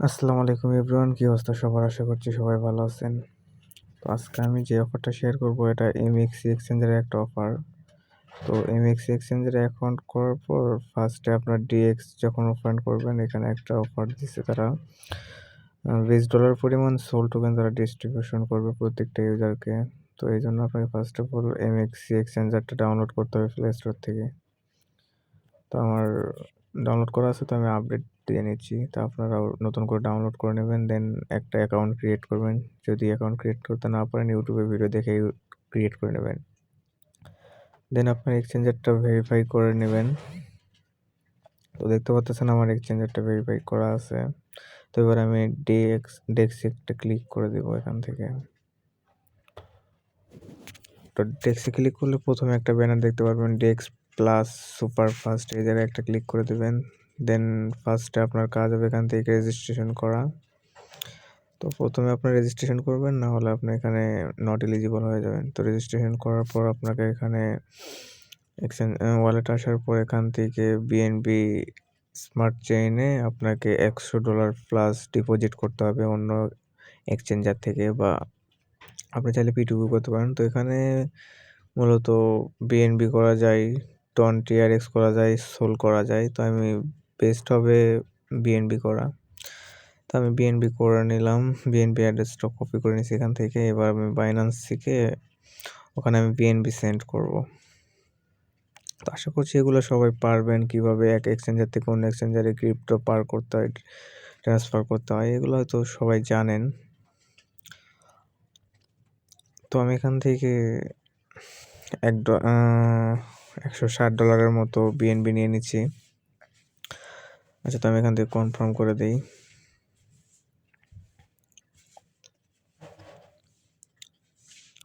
আসসালামু আলাইকুম এভরিওয়ান, কি অবস্থা সবার? আশা করছি সবাই ভালো আছেন। তো আজকে আমি যে অফারটা শেয়ার করব এটা এমএক্সি এক্সচেঞ্জের একটা অফার। তো এমএক্সি এক্সচেঞ্জের অ্যাকাউন্ট করার পর ফার্স্টে আপনার ডিএক্স যখন ওপেন করবেন এখানে একটা অফার দিচ্ছে তারা। $20 পরিমাণ সোল টোকেন তারা ডিস্ট্রিবিউশন করবে প্রত্যেকটা ইউজারকে। তো এই জন্য আপনাকে ফার্স্ট অফ অল এমএক্সি এক্সচেঞ্জারটা ডাউনলোড করতে হবে প্লে স্টোর থেকে। তো আমার ডাউনলোড করা আছে, তো আমি আপডেট দিয়ে নিচ্ছি। তো আপনারাও নতুন করে ডাউনলোড করে নেবেন, দেন একটা অ্যাকাউন্ট ক্রিয়েট করবেন। যদি অ্যাকাউন্ট ক্রিয়েট করতে না পারেন ইউটিউবে ভিডিও দেখে ক্রিয়েট করে নেবেন। দেন আপনার এক্সচেঞ্জারটা ভেরিফাই করে নেবেন। তো দেখতে পাচ্ছেন আমার এক্সচেঞ্জারটা ভেরিফাই করা আছে। তো এবার আমি ডেক্স একটা ক্লিক করে দেবো এখান থেকে। তো ডেক্সে ক্লিক করলে প্রথমে একটা ব্যানার দেখতে পারবেন, ডেক্স প্লাস সুপার ফাস্ট, এই জায়গায় একটা ক্লিক করে দেবেন। দেন ফার্স্টে আপনার কাজ হবে এখান থেকে রেজিস্ট্রেশন করা। তো প্রথমে আপনার রেজিস্ট্রেশন করবেন, না হলে আপনি এখানে নট এলিজিবল হয়ে যাবেন। তো রেজিস্ট্রেশন করার পর আপনাকে এখানে এক্সচেঞ্জ ওয়ালেট আসার পর এখান থেকে বিএনবি স্মার্ট চেইনে আপনাকে $100 প্লাস ডিপোজিট করতে হবে অন্য এক্সচেঞ্জার থেকে, বা আপনি চাইলে P2P করতে পারেন। তো এখানে মূলত বিএনবি করা যায়, টন টিআরএক্স করা যায়, সোল করা যায়। তো আমি বেস্ট হবে বিএনবি করা। তো আমি বিএনবি করে নিলাম, বিএনবি অ্যাড্রেসটা কপি করে নিয়েছি এখান থেকে। এবার আমি বাইন্যান্স থেকে ওখানে আমি বিএনবি সেন্ড করব। তো আশা করছি এগুলো সবাই পারবেন, কিভাবে এক এক্সচেঞ্জার থেকে অন্য এক্সচেঞ্জারে ক্রিপ্টো পার করতে হয়, ট্রান্সফার করতে হয়, এগুলো হয়তো সবাই জানেন। তো আমি এখান থেকে $160 মতো বিএনবি নিয়ে নিচ্ছি। আচ্ছা, তো আমি এখান থেকে কনফার্ম করে দিই।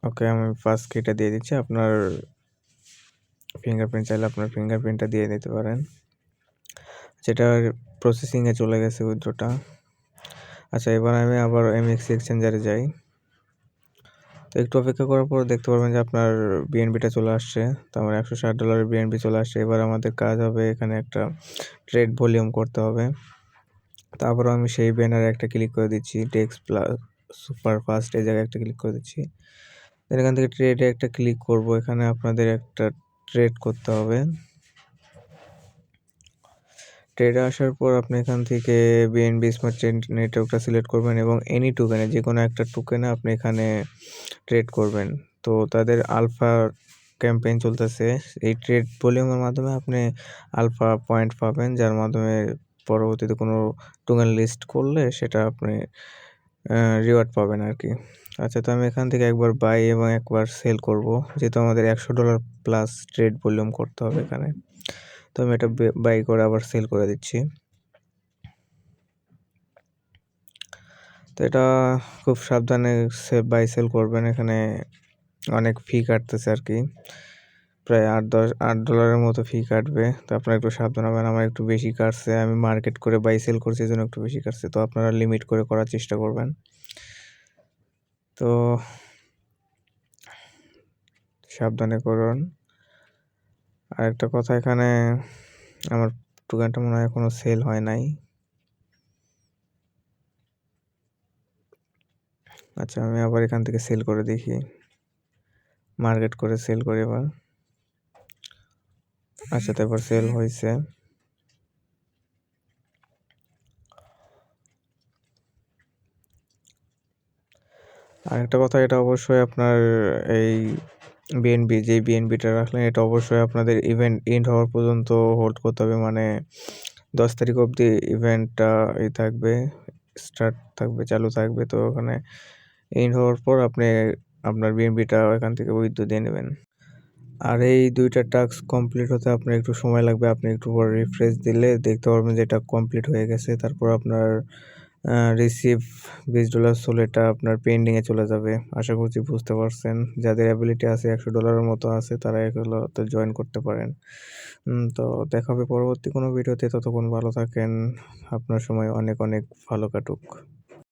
ওকে, আমি ফার্স্ট কিটা দিয়ে দিচ্ছি। আপনার ফিঙ্গারপ্রিন্ট চাইলে আপনার ফিঙ্গারপ্রিন্টটা দিয়ে দিতে পারেন। যেটা প্রসেসিংয়ে চলে গেছে উইথড্রটা। আচ্ছা, এবার আমি আবার এমএক্সি এক্সচেঞ্জারে যাই। তো একটু অপেক্ষা করার পর দেখতে পারবেন যে আপনার বিএনবিটা চলে আসছে। তো আমার $160 বিএনবি চলে আসছে। এবার আমাদের কাজ হবে এখানে একটা ট্রেড ভলিউম করতে হবে। তারপরও আমি সেই ব্যানারে একটা ক্লিক করে দিচ্ছি, ডেক্স প্লাস সুপার ফাস্ট, এই জায়গায় একটা ক্লিক করে দিচ্ছি। দেন এখান থেকে ট্রেডে একটা ক্লিক করব। এখানে আপনাদের একটা ট্রেড করতে হবে। ট্রেডে আসার পর আপনি এখান থেকে বিএনবি স্মার্ট চেইন নেটওয়ার্কটা সিলেক্ট করবেন এবং এনি টোকেনে, যে কোনো একটা টোকেনে আপনি এখানে ট্রেড করবেন। তো তাদের আলফা ক্যাম্পেইন চলতেছে। এই ট্রেড ভলিউমের মাধ্যমে আপনি আলফা পয়েন্ট পাবেন, যার মাধ্যমে পরবর্তীতে কোনো টোকেন লিস্ট করলে সেটা আপনি রিওয়ার্ড পাবেন আর কি। আচ্ছা, তো আমি এখান থেকে একবার বাই এবং একবার সেল করব, যেহেতু আমাদের $100 প্লাস ট্রেড ভলিউম করতে হবে এখানে। তো আমি এটা বাই করে আবার সেল করে দিচ্ছি। তো এটা খুব সাবধানে বাই সেল করবেন, এখানে অনেক ফি কাটতেছে আর কি, প্রায় $8 মতো ফি কাটবে। তো আপনারা একটু সাবধান হবেন। আমার একটু বেশি কাটছে, আমি মার্কেট করে বাই সেল করছি, এই জন্য একটু বেশি কাটছে। তো আপনারা লিমিট করে করার চেষ্টা করবেন। তো সাবধানে করুন। আর একটা কথা, এখানে আমার টোকেনটা মনে হয় এখনো সেল হয় নাই। আচ্ছা, আমি আবার এখান থেকে সেল করে দেখি, মার্কেট করে সেল করি এবার। আচ্ছা, তো এবার সেল হয়েছে। আর একটা কথা, এটা অবশ্যই আপনার এই বিএনবি, যে বিএনবিটা রাখলেন এটা অবশ্যই আপনাদের ইভেন্ট এন্ড হওয়ার পর্যন্ত হোল্ড করতে হবে। মানে 10 তারিখ অবধি ইভেন্টটা থাকবে, স্টার্ট থাকবে, চালু থাকবে। তো ওখানে এন্ড হওয়ার পর আপনি আপনার বিএনবিটা এখান থেকে উইথড্র দিয়ে নেবেন। আর এই দুইটা টাস্ক কমপ্লিট হতে আপনার একটু সময় লাগবে। আপনি একটু পর রিফ্রেশ দিলে দেখতে পারবেন যে এটা কমপ্লিট হয়ে গেছে। তারপর আপনার রিসিভ $20 সোল, এটা আপনার পেন্ডিংয়ে চলে যাবে। আশা করছি বুঝতে পারছেন। যাদের অ্যাবিলিটি আছে $100 মতো আছে তারা এগুলোতে জয়েন করতে পারেন। তো দেখা হবে পরবর্তী কোনো ভিডিওতে। ততক্ষণ ভালো থাকেন, আপনার সময় অনেক অনেক ভালো কাটুক।